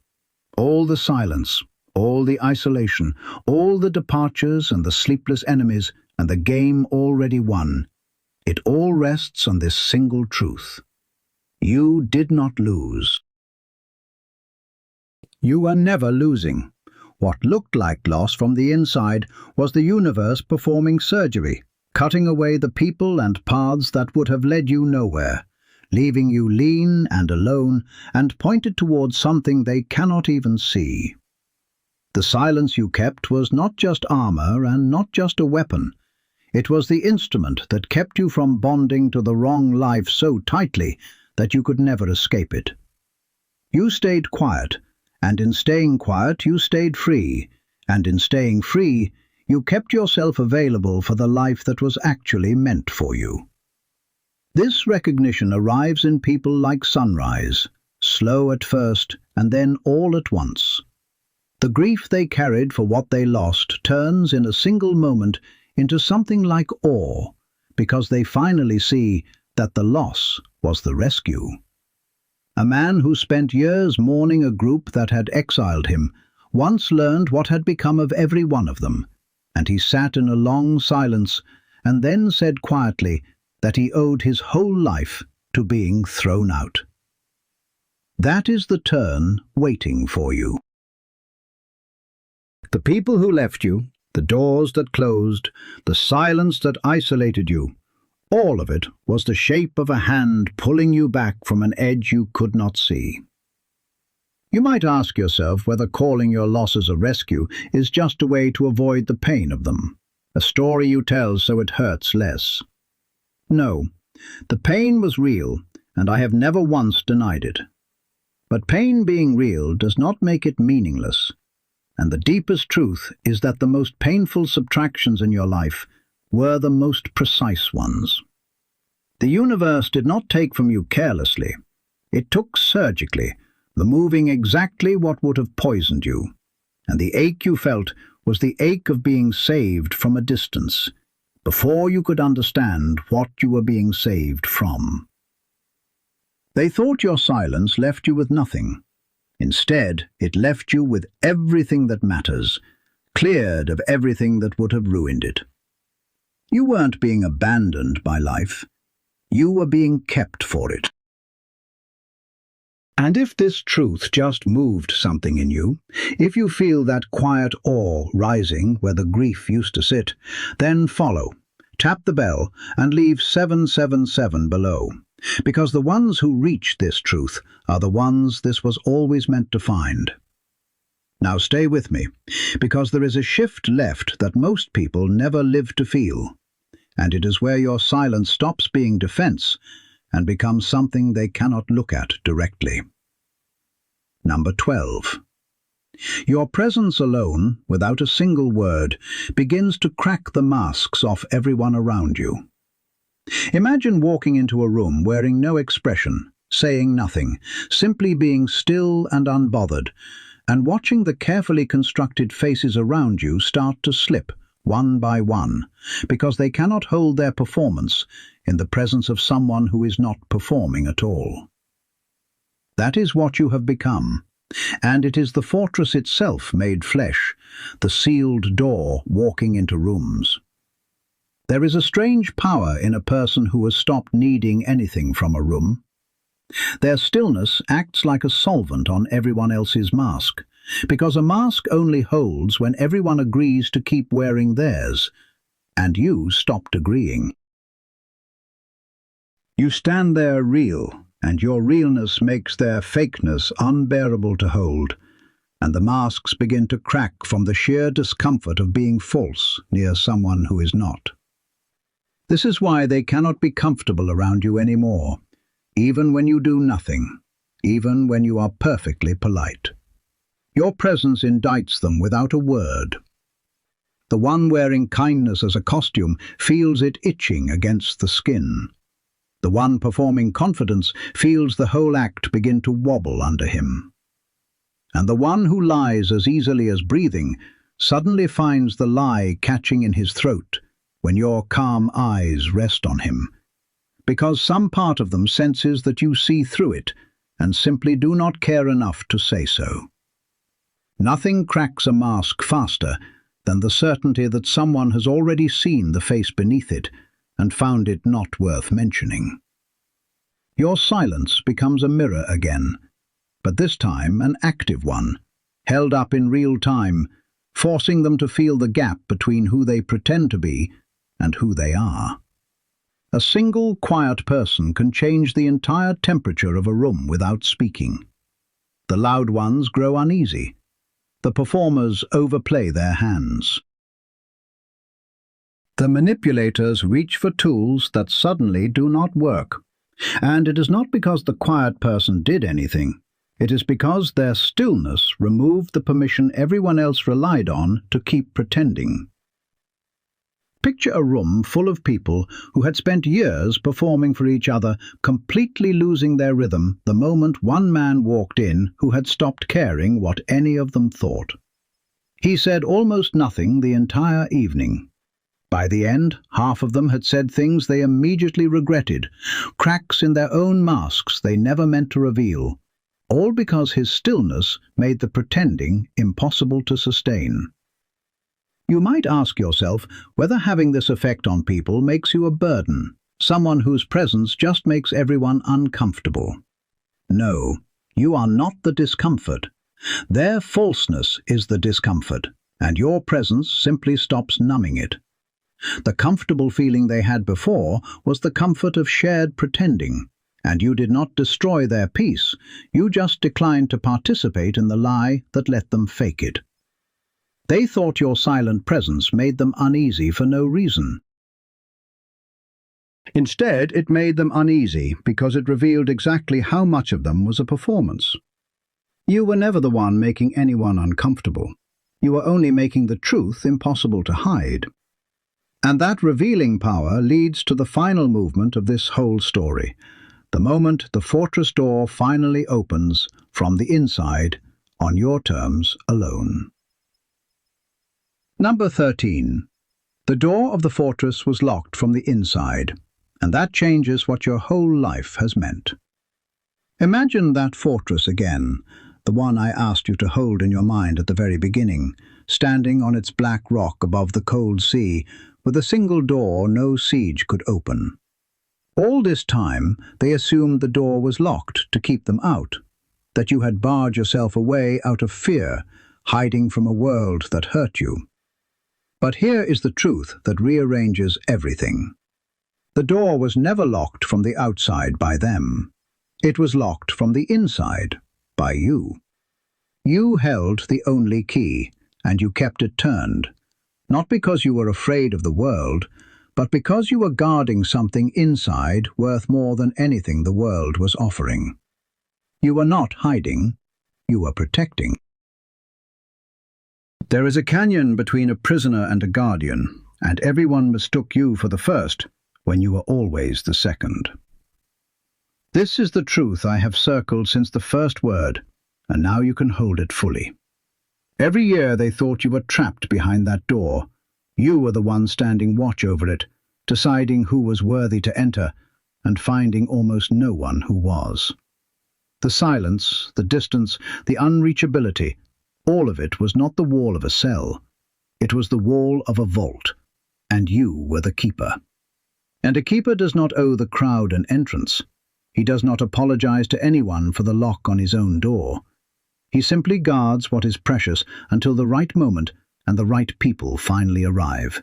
All the silence, all the isolation, all the departures and the sleepless enemies, and the game already won. It all rests on this single truth. You did not lose. You were never losing. What looked like loss from the inside was the universe performing surgery, cutting away the people and paths that would have led you nowhere, leaving you lean and alone and pointed towards something they cannot even see. The silence you kept was not just armor and not just a weapon. It was the instrument that kept you from bonding to the wrong life so tightly that you could never escape it. You stayed quiet, and in staying quiet you stayed free, and in staying free you kept yourself available for the life that was actually meant for you. This recognition arrives in people like sunrise, slow at first and then all at once. The grief they carried for what they lost turns in a single moment into something like awe, because they finally see that the loss was the rescue. A man who spent years mourning a group that had exiled him once learned what had become of every one of them, and he sat in a long silence and then said quietly that he owed his whole life to being thrown out. That is the turn waiting for you. The people who left you, the doors that closed, the silence that isolated you, all of it was the shape of a hand pulling you back from an edge you could not see. You might ask yourself whether calling your losses a rescue is just a way to avoid the pain of them, a story you tell so it hurts less. No, the pain was real, and I have never once denied it. But pain being real does not make it meaningless, and the deepest truth is that the most painful subtractions in your life were the most precise ones. The universe did not take from you carelessly. It took surgically, removing exactly what would have poisoned you. And the ache you felt was the ache of being saved from a distance, before you could understand what you were being saved from. They thought your silence left you with nothing. Instead, it left you with everything that matters, cleared of everything that would have ruined it. You weren't being abandoned by life. You were being kept for it. And if this truth just moved something in you, if you feel that quiet awe rising where the grief used to sit, then follow, tap the bell, and leave 777 below. Because the ones who reach this truth are the ones this was always meant to find. Now stay with me, because there is a shift left that most people never live to feel, and it is where your silence stops being defense and becomes something they cannot look at directly. Number 12. Your presence alone, without a single word, begins to crack the masks off everyone around you. Imagine walking into a room wearing no expression, saying nothing, simply being still and unbothered, and watching the carefully constructed faces around you start to slip, one by one, because they cannot hold their performance in the presence of someone who is not performing at all. That is what you have become, and it is the fortress itself made flesh, the sealed door walking into rooms. There is a strange power in a person who has stopped needing anything from a room. Their stillness acts like a solvent on everyone else's mask, because a mask only holds when everyone agrees to keep wearing theirs, and you stopped agreeing. You stand there real, and your realness makes their fakeness unbearable to hold, and the masks begin to crack from the sheer discomfort of being false near someone who is not. This is why they cannot be comfortable around you anymore, even when you do nothing, even when you are perfectly polite. Your presence indicts them without a word. The one wearing kindness as a costume feels it itching against the skin. The one performing confidence feels the whole act begin to wobble under him. And the one who lies as easily as breathing suddenly finds the lie catching in his throat when your calm eyes rest on him, because some part of them senses that you see through it and simply do not care enough to say so. Nothing cracks a mask faster than the certainty that someone has already seen the face beneath it and found it not worth mentioning. Your silence becomes a mirror again, but this time an active one, held up in real time, forcing them to feel the gap between who they pretend to be and who they are. A single quiet person can change the entire temperature of a room without speaking. The loud ones grow uneasy. The performers overplay their hands. The manipulators reach for tools that suddenly do not work. And it is not because the quiet person did anything. It is because their stillness removed the permission everyone else relied on to keep pretending. Picture a room full of people who had spent years performing for each other, completely losing their rhythm the moment one man walked in who had stopped caring what any of them thought. He said almost nothing the entire evening. By the end, half of them had said things they immediately regretted, cracks in their own masks they never meant to reveal, all because his stillness made the pretending impossible to sustain. You might ask yourself whether having this effect on people makes you a burden, someone whose presence just makes everyone uncomfortable. No, you are not the discomfort. Their falseness is the discomfort, and your presence simply stops numbing it. The comfortable feeling they had before was the comfort of shared pretending, and you did not destroy their peace, you just declined to participate in the lie that let them fake it. They thought your silent presence made them uneasy for no reason. Instead, it made them uneasy because it revealed exactly how much of them was a performance. You were never the one making anyone uncomfortable. You were only making the truth impossible to hide. And that revealing power leads to the final movement of this whole story, the moment the fortress door finally opens from the inside, on your terms alone. Number 13. The door of the fortress was locked from the inside, and that changes what your whole life has meant. Imagine that fortress again, the one I asked you to hold in your mind at the very beginning, standing on its black rock above the cold sea, with a single door no siege could open. All this time they assumed the door was locked to keep them out, that you had barred yourself away out of fear, hiding from a world that hurt you. But here is the truth that rearranges everything. The door was never locked from the outside by them. It was locked from the inside by you. You held the only key, and you kept it turned, not because you were afraid of the world, but because you were guarding something inside worth more than anything the world was offering. You were not hiding, you were protecting. There is a canyon between a prisoner and a guardian, and everyone mistook you for the first, when you were always the second. This is the truth I have circled since the first word, and now you can hold it fully. Every year they thought you were trapped behind that door. You were the one standing watch over it, deciding who was worthy to enter, and finding almost no one who was. The silence, the distance, the unreachability, all of it was not the wall of a cell. It was the wall of a vault, and you were the keeper. And a keeper does not owe the crowd an entrance. He does not apologize to anyone for the lock on his own door. He simply guards what is precious until the right moment and the right people finally arrive.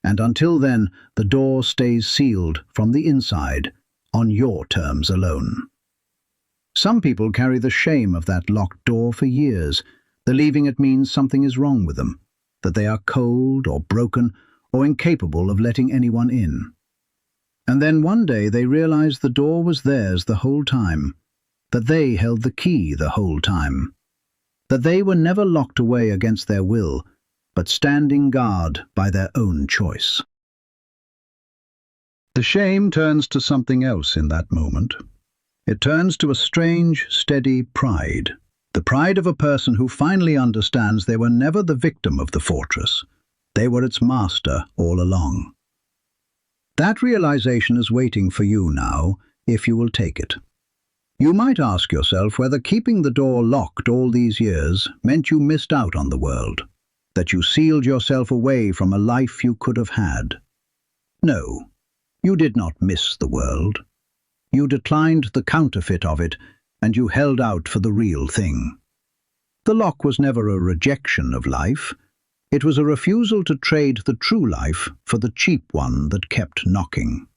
And until then, the door stays sealed from the inside, on your terms alone. Some people carry the shame of that locked door for years, believing it means something is wrong with them, that they are cold or broken or incapable of letting anyone in. And then one day they realize the door was theirs the whole time, that they held the key the whole time, that they were never locked away against their will, but standing guard by their own choice. The shame turns to something else in that moment. It turns to a strange, steady pride, the pride of a person who finally understands they were never the victim of the fortress. They were its master all along. That realization is waiting for you now, if you will take it. You might ask yourself whether keeping the door locked all these years meant you missed out on the world, that you sealed yourself away from a life you could have had. No, you did not miss the world. You declined the counterfeit of it, and you held out for the real thing. The lock was never a rejection of life. It was a refusal to trade the true life for the cheap one that kept knocking.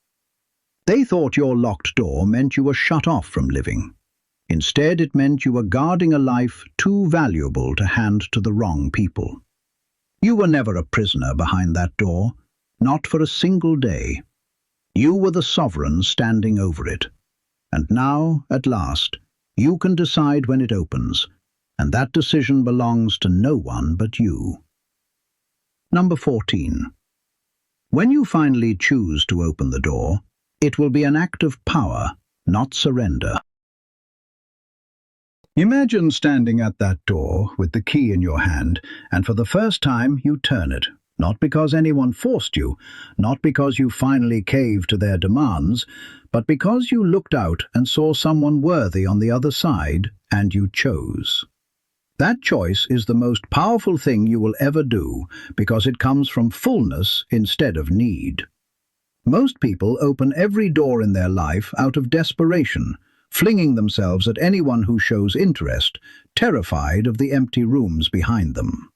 They thought your locked door meant you were shut off from living. Instead, it meant you were guarding a life too valuable to hand to the wrong people. You were never a prisoner behind that door, not for a single day. You were the sovereign standing over it. And now, at last, you can decide when it opens, and that decision belongs to no one but you. Number 14. When you finally choose to open the door, it will be an act of power, not surrender. Imagine standing at that door with the key in your hand, and for the first time you turn it, not because anyone forced you, not because you finally caved to their demands, but because you looked out and saw someone worthy on the other side, and you chose. That choice is the most powerful thing you will ever do, because it comes from fullness instead of need. Most people open every door in their life out of desperation, flinging themselves at anyone who shows interest, terrified of the empty rooms behind them.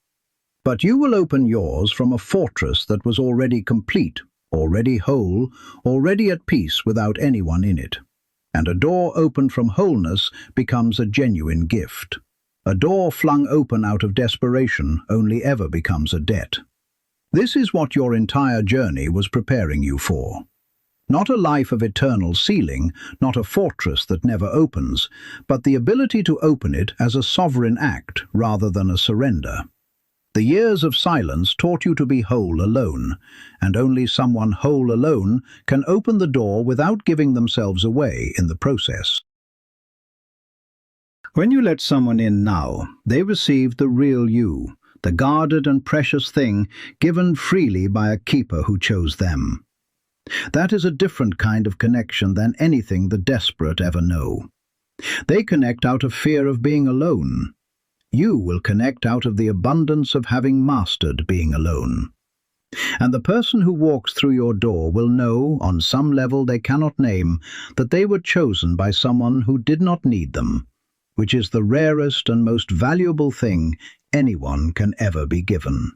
But you will open yours from a fortress that was already complete, already whole, already at peace without anyone in it. And a door opened from wholeness becomes a genuine gift. A door flung open out of desperation only ever becomes a debt. This is what your entire journey was preparing you for. Not a life of eternal sealing, not a fortress that never opens, but the ability to open it as a sovereign act rather than a surrender. The years of silence taught you to be whole alone, and only someone whole alone can open the door without giving themselves away in the process. When you let someone in now, they receive the real you, the guarded and precious thing given freely by a keeper who chose them. That is a different kind of connection than anything the desperate ever know. They connect out of fear of being alone. You will connect out of the abundance of having mastered being alone. And the person who walks through your door will know, on some level they cannot name, that they were chosen by someone who did not need them, which is the rarest and most valuable thing anyone can ever be given.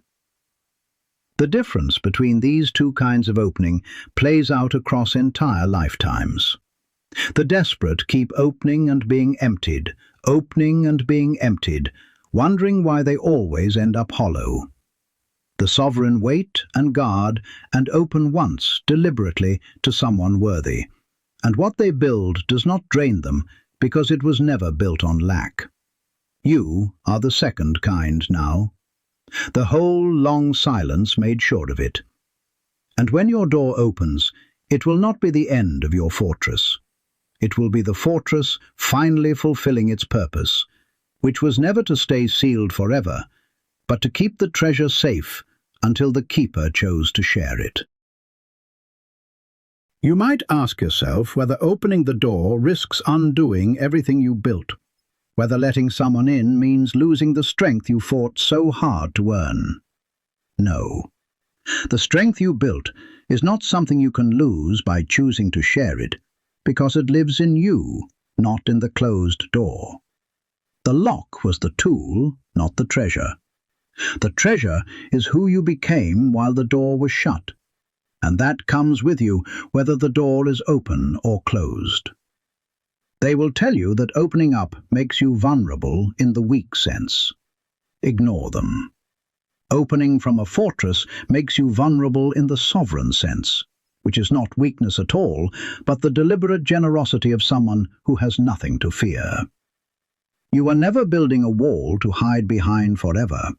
The difference between these two kinds of opening plays out across entire lifetimes. The desperate keep opening and being emptied, wondering why they always end up hollow. The sovereign wait and guard and open once, deliberately, to someone worthy, and what they build does not drain them because it was never built on lack. You are the second kind now. The whole long silence made sure of it. And when your door opens, it will not be the end of your fortress. It will be the fortress finally fulfilling its purpose, which was never to stay sealed forever, but to keep the treasure safe until the keeper chose to share it. You might ask yourself whether opening the door risks undoing everything you built, whether letting someone in means losing the strength you fought so hard to earn. No. The strength you built is not something you can lose by choosing to share it, because it lives in you, not in the closed door. The lock was the tool, not the treasure. The treasure is who you became while the door was shut, and that comes with you whether the door is open or closed. They will tell you that opening up makes you vulnerable in the weak sense. Ignore them. Opening from a fortress makes you vulnerable in the sovereign sense, which is not weakness at all, but the deliberate generosity of someone who has nothing to fear. You are never building a wall to hide behind forever.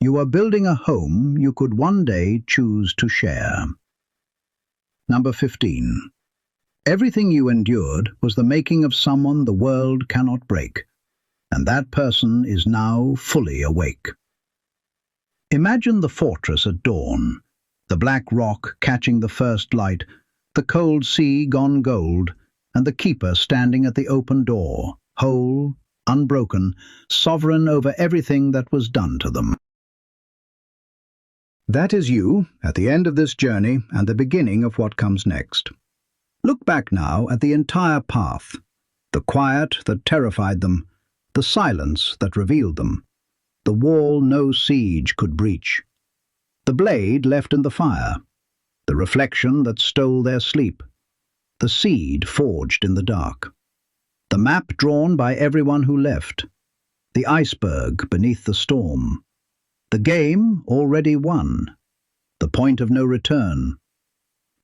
You are building a home you could one day choose to share. Number 15. Everything you endured was the making of someone the world cannot break, and that person is now fully awake. Imagine the fortress at dawn, the black rock catching the first light, the cold sea gone gold, and the keeper standing at the open door, whole, unbroken, sovereign over everything that was done to them. That is you, at the end of this journey and the beginning of what comes next. Look back now at the entire path, the quiet that terrified them, the silence that revealed them, the wall no siege could breach, the blade left in the fire, the reflection that stole their sleep, the seed forged in the dark, the map drawn by everyone who left, the iceberg beneath the storm, the game already won, the point of no return,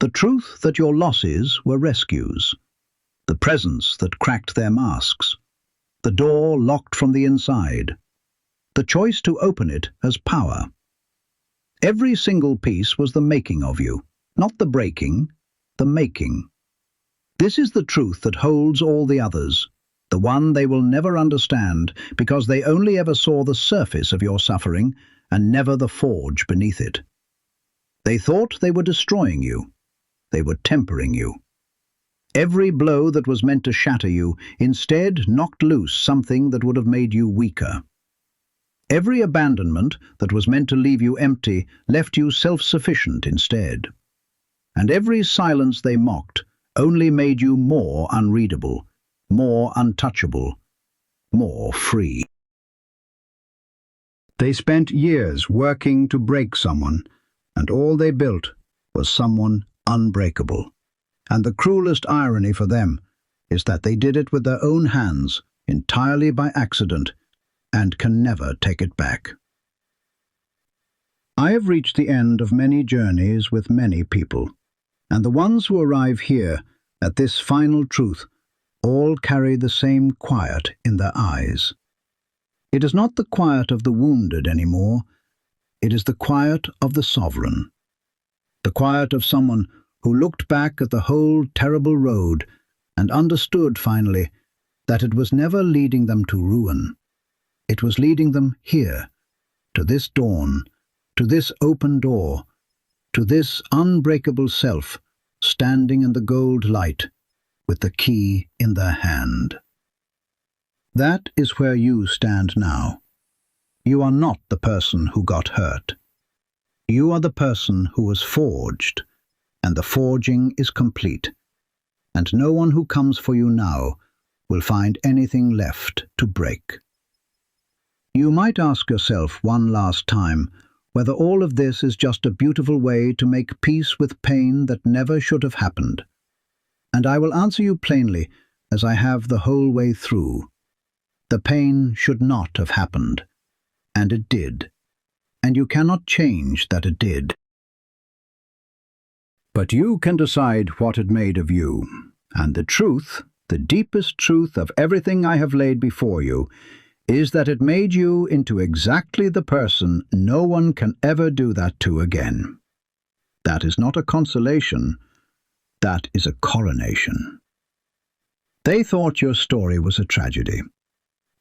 the truth that your losses were rescues, the presence that cracked their masks, the door locked from the inside, the choice to open it as power. Every single piece was the making of you, not the breaking, the making. This is the truth that holds all the others, the one they will never understand because they only ever saw the surface of your suffering and never the forge beneath it. They thought they were destroying you. They were tempering you. Every blow that was meant to shatter you instead knocked loose something that would have made you weaker. Every abandonment that was meant to leave you empty left you self-sufficient instead. And every silence they mocked only made you more unreadable, more untouchable, more free. They spent years working to break someone, and all they built was someone unbreakable. And the cruelest irony for them is that they did it with their own hands, entirely by accident, and can never take it back. I have reached the end of many journeys with many people, and the ones who arrive here at this final truth all carry the same quiet in their eyes. It is not the quiet of the wounded anymore, It is the quiet of the sovereign, the quiet of someone who looked back at the whole terrible road and understood finally that it was never leading them to ruin. It was leading them here, to this dawn, to this open door, to this unbreakable self standing in the gold light with the key in their hand. That is where you stand now. You are not the person who got hurt. You are the person who was forged, and the forging is complete, and no one who comes for you now will find anything left to break. You might ask yourself one last time whether all of this is just a beautiful way to make peace with pain that never should have happened. And I will answer you plainly, as I have the whole way through. The pain should not have happened, and it did, and you cannot change that it did. But you can decide what it made of you, and the truth, the deepest truth of everything I have laid before you, is that it made you into exactly the person no one can ever do that to again. That is not a consolation, that is a coronation. They thought your story was a tragedy.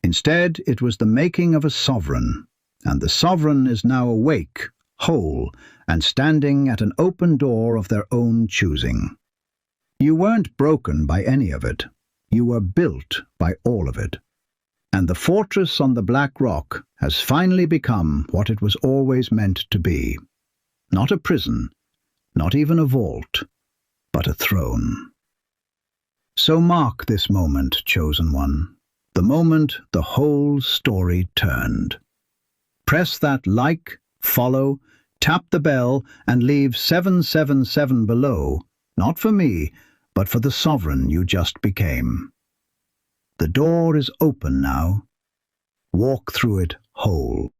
Instead, it was the making of a sovereign, and the sovereign is now awake, whole, and standing at an open door of their own choosing. You weren't broken by any of it. You were built by all of it. And the fortress on the black rock has finally become what it was always meant to be. Not a prison, not even a vault, but a throne. So mark this moment, chosen one, the moment the whole story turned. Press that like, follow, tap the bell, and leave 777 below, not for me, but for the sovereign you just became. The door is open now. Walk through it whole.